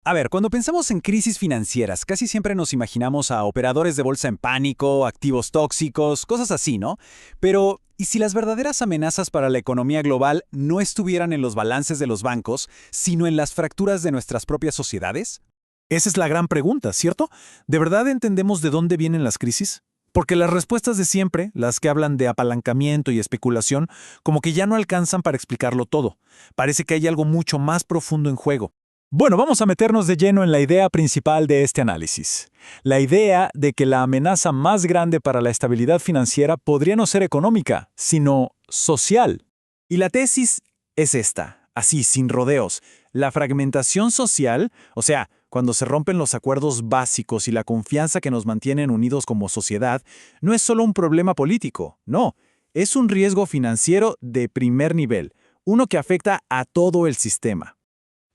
A ver, cuando pensamos en crisis financieras, casi siempre nos imaginamos a operadores de bolsa en pánico, activos tóxicos, cosas así, ¿no? Pero, ¿y si las verdaderas amenazas para la economía global no estuvieran en los balances de los bancos, sino en las fracturas de nuestras propias sociedades? Esa es la gran pregunta, ¿cierto? ¿De verdad entendemos de dónde vienen las crisis? Porque las respuestas de siempre, las que hablan de apalancamiento y especulación, como que ya no alcanzan para explicarlo todo. Parece que hay algo mucho más profundo en juego. Bueno, vamos a meternos de lleno en la idea principal de este análisis. La idea de que la amenaza más grande para la estabilidad financiera podría no ser económica, sino social. Y la tesis es esta, así, sin rodeos. La fragmentación social, o sea, cuando se rompen los acuerdos básicos y la confianza que nos mantienen unidos como sociedad, no es solo un problema político, no, es un riesgo financiero de primer nivel, uno que afecta a todo el sistema.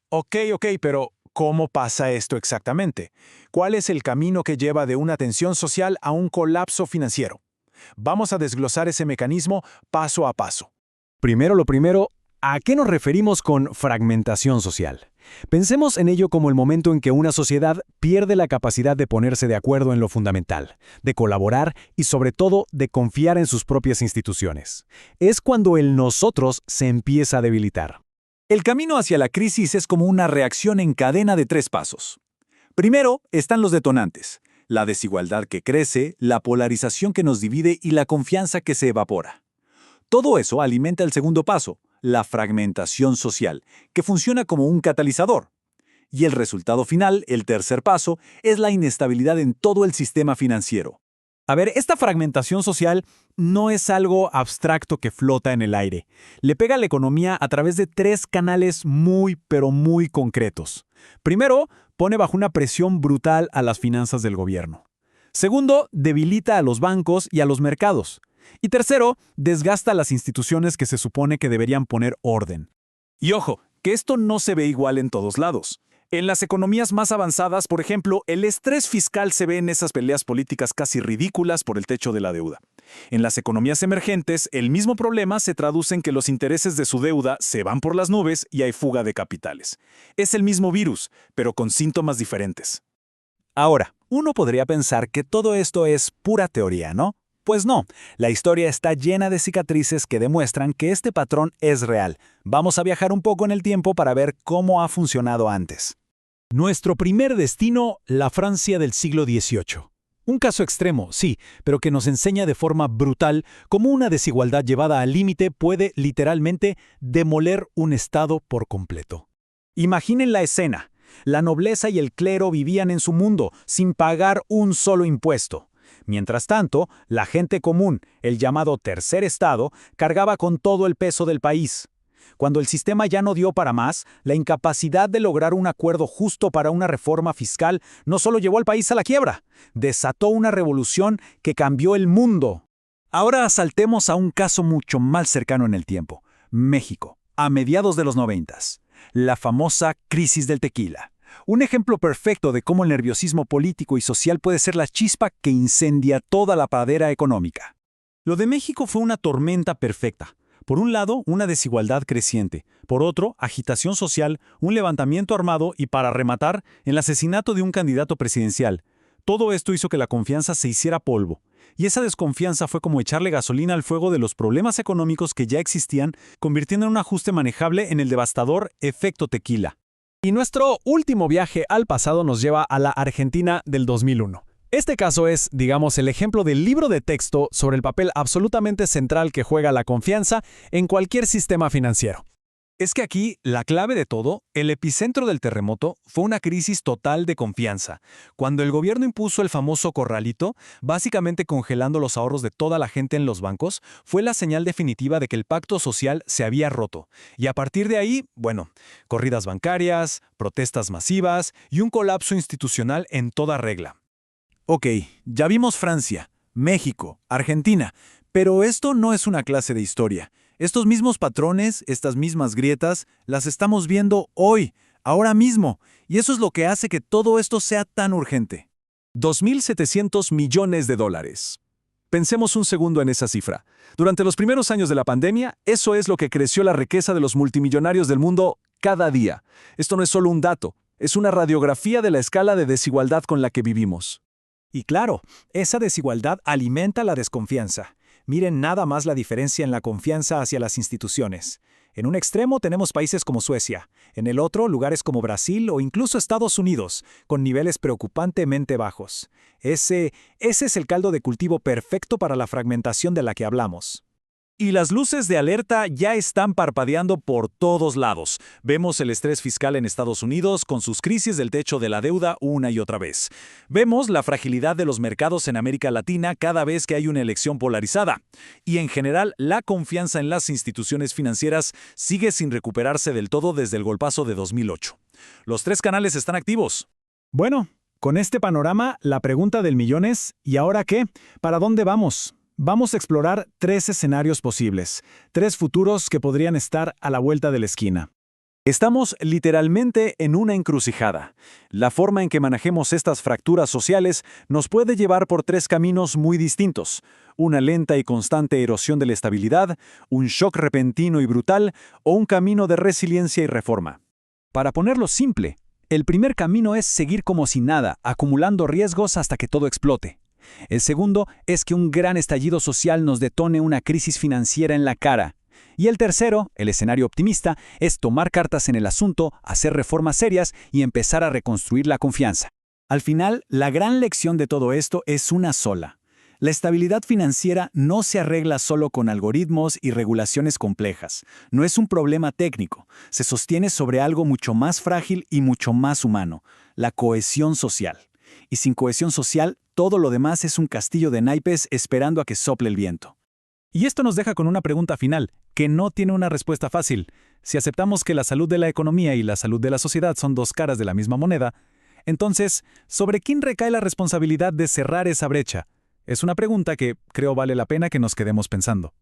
Ok, pero ¿cómo pasa esto exactamente? ¿Cuál es el camino que lleva de una tensión social a un colapso financiero? Vamos a desglosar ese mecanismo paso a paso. Primero lo primero, ¿a qué nos referimos con fragmentación social? Pensemos en ello como el momento en que una sociedad pierde la capacidad de ponerse de acuerdo en lo fundamental, de colaborar y sobre todo de confiar en sus propias instituciones. Es cuando el nosotros se empieza a debilitar. El camino hacia la crisis es como una reacción en cadena de 3 pasos. Primero están los detonantes, la desigualdad que crece, la polarización que nos divide y la confianza que se evapora. Todo eso alimenta el segundo paso, la fragmentación social, que funciona como un catalizador. Y el resultado final, el tercer paso, es la inestabilidad en todo el sistema financiero. A ver, esta fragmentación social no es algo abstracto que flota en el aire. Le pega a la economía a través de 3 canales pero muy concretos. Primero, pone bajo una presión brutal a las finanzas del gobierno. Segundo, debilita a los bancos y a los mercados. Y tercero, desgasta a las instituciones que se supone que deberían poner orden. Y ojo, que esto no se ve igual en todos lados. En las economías más avanzadas, por ejemplo, el estrés fiscal se ve en esas peleas políticas casi ridículas por el techo de la deuda. En las economías emergentes, el mismo problema se traduce en que los intereses de su deuda se van por las nubes y hay fuga de capitales. Es el mismo virus, pero con síntomas diferentes. Ahora, uno podría pensar que todo esto es pura teoría, ¿no? Pues no, la historia está llena de cicatrices que demuestran que este patrón es real. Vamos a viajar un poco en el tiempo para ver cómo ha funcionado antes. Nuestro primer destino, la Francia del siglo XVIII. Un caso extremo, sí, pero que nos enseña de forma brutal cómo una desigualdad llevada al límite puede literalmente demoler un estado por completo. Imaginen la escena. La nobleza y el clero vivían en su mundo, sin pagar un solo impuesto. Mientras tanto, la gente común, el llamado tercer estado, cargaba con todo el peso del país. Cuando el sistema ya no dio para más, la incapacidad de lograr un acuerdo justo para una reforma fiscal no solo llevó al país a la quiebra, desató una revolución que cambió el mundo. Ahora saltemos a un caso mucho más cercano en el tiempo. México, a mediados de los 90. La famosa crisis del tequila. Un ejemplo perfecto de cómo el nerviosismo político y social puede ser la chispa que incendia toda la pradera económica. Lo de México fue una tormenta perfecta. Por un lado, una desigualdad creciente. Por otro, agitación social, un levantamiento armado y, para rematar, el asesinato de un candidato presidencial. Todo esto hizo que la confianza se hiciera polvo. Y esa desconfianza fue como echarle gasolina al fuego de los problemas económicos que ya existían, convirtiendo en un ajuste manejable en el devastador efecto tequila. Y nuestro último viaje al pasado nos lleva a la Argentina del 2001. Este caso es, digamos, el ejemplo del libro de texto sobre el papel absolutamente central que juega la confianza en cualquier sistema financiero. Es que aquí, la clave de todo, el epicentro del terremoto, fue una crisis total de confianza. Cuando el gobierno impuso el famoso corralito, básicamente congelando los ahorros de toda la gente en los bancos, fue la señal definitiva de que el pacto social se había roto. Y a partir de ahí, bueno, corridas bancarias, protestas masivas y un colapso institucional en toda regla. Ok, ya vimos Francia, México, Argentina, pero esto no es una clase de historia. Estos mismos patrones, estas mismas grietas, las estamos viendo hoy, ahora mismo, y eso es lo que hace que todo esto sea tan urgente. 2.700 millones de dólares. Pensemos un segundo en esa cifra. Durante los primeros años de la pandemia, eso es lo que creció la riqueza de los multimillonarios del mundo cada día. Esto no es solo un dato, Es una radiografía de la escala de desigualdad con la que vivimos. Y claro, esa desigualdad alimenta la desconfianza. Miren nada más la diferencia en la confianza hacia las instituciones. En un extremo tenemos países como Suecia, en el otro lugares como Brasil o incluso Estados Unidos, con niveles preocupantemente bajos. Ese es el caldo de cultivo perfecto para la fragmentación de la que hablamos. Y las luces de alerta ya están parpadeando por todos lados. Vemos el estrés fiscal en Estados Unidos con sus crisis del techo de la deuda una y otra vez. Vemos la fragilidad de los mercados en América Latina cada vez que hay una elección polarizada. Y en general, la confianza en las instituciones financieras sigue sin recuperarse del todo desde el golpazo de 2008. Los 3 canales están activos. Bueno, con este panorama, la pregunta del millón es, ¿y ahora qué? ¿Para dónde vamos? Vamos a explorar 3 escenarios posibles, 3 futuros que podrían estar a la vuelta de la esquina. Estamos literalmente en una encrucijada. La forma en que manejemos estas fracturas sociales nos puede llevar por 3 caminos muy distintos. Una lenta y constante erosión de la estabilidad, un shock repentino y brutal, o un camino de resiliencia y reforma. Para ponerlo simple, el primer camino es seguir como si nada, acumulando riesgos hasta que todo explote. El segundo es que un gran estallido social nos detone una crisis financiera en la cara. Y el tercero, el escenario optimista, es tomar cartas en el asunto, hacer reformas serias y empezar a reconstruir la confianza. Al final, la gran lección de todo esto es una sola. La estabilidad financiera no se arregla solo con algoritmos y regulaciones complejas. No es un problema técnico. Se sostiene sobre algo mucho más frágil y mucho más humano, la cohesión social. Y sin cohesión social, todo lo demás es un castillo de naipes esperando a que sople el viento. Y esto nos deja con una pregunta final, que no tiene una respuesta fácil. Si aceptamos que la salud de la economía y la salud de la sociedad son 2 caras de la misma moneda, entonces, ¿sobre quién recae la responsabilidad de cerrar esa brecha? Es una pregunta que creo vale la pena que nos quedemos pensando.